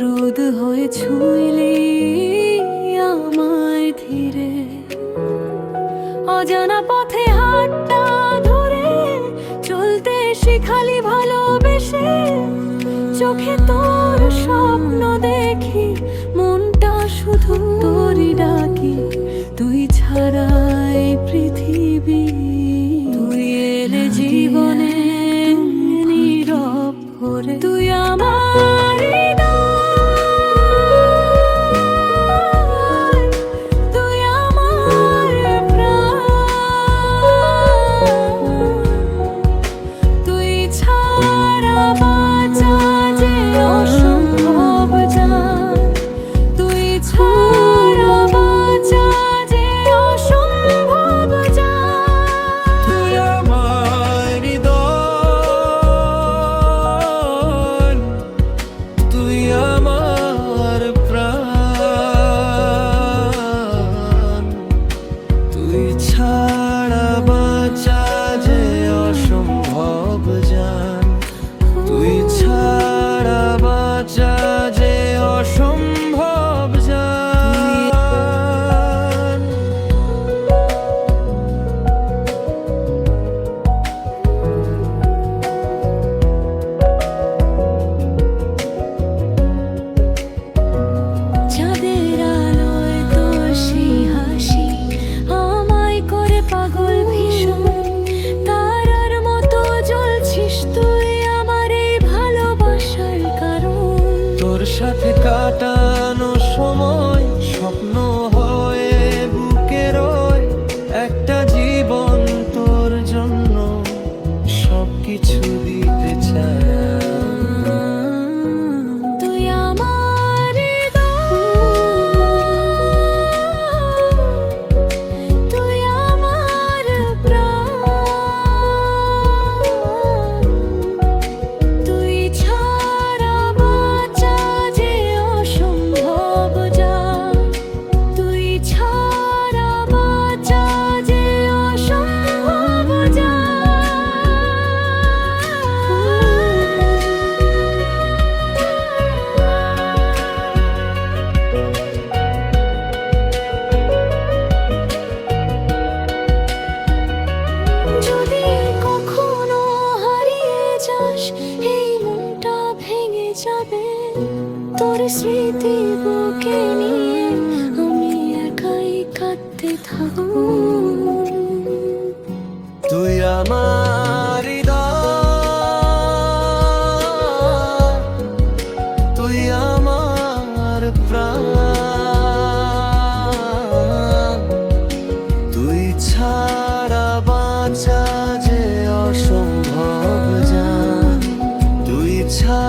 রোদ হয়ে ছুঁইলে আমায় ধীরে, অজানা পথে হাতটা ধরে চলতে শিখালি ভালোবেসে। চোখে তোর স্বপ্ন দেখি, মনটা শুধু তোরই ডাকি। তুই ছাড়াই পৃথিবী, তুই এলে জীবনে নীরব ভরে। তুই আমার হৃদয়, তুই আমার প্রাণ। তুই ছাড়া বাঁচা যে অসম্ভব জান, তুই ছাড়া বাঁচা যে অসম্ভব জান। তুই আমার হৃদয়, তুই আমার প্রাণ। তুই ছাড়া বাঁচা যে অসম্ভব জান, তুই ছাড়া বাঁচা যে অসম্ভব জান। চাঁদের আলোয় তোর সেই হাসি আমায় করে পাগল ভীষণ। তারার মতো জ্বলছিস তুই আমার এই ভালোবাসার কারণ। তোর সাথে কাটানো সময় স্বপ্ন হয়ে বুকে রয়। একটা জীবন তোর জন্য সবকিছু দিতে চায়। তুই আমার হৃদয়, তুই আমার প্রাণ। তুই ছাড়া বাঁচা যে অসম্ভব জান, তুই ছাড়া বাঁচা যে অসম্ভব জান। যদি কখনো হারিয়ে যাস, এই মনটা ভেঙে যাবে। তোর স্মৃতি বুকে নিয়ে আমি একাই কাঁদতে থাকবো। তুই আমার হৃদয়, তুই আমার প্রাণ। তুই ছাড়া বাঁচা যে অসম্ভব জান, তুই ছাড়া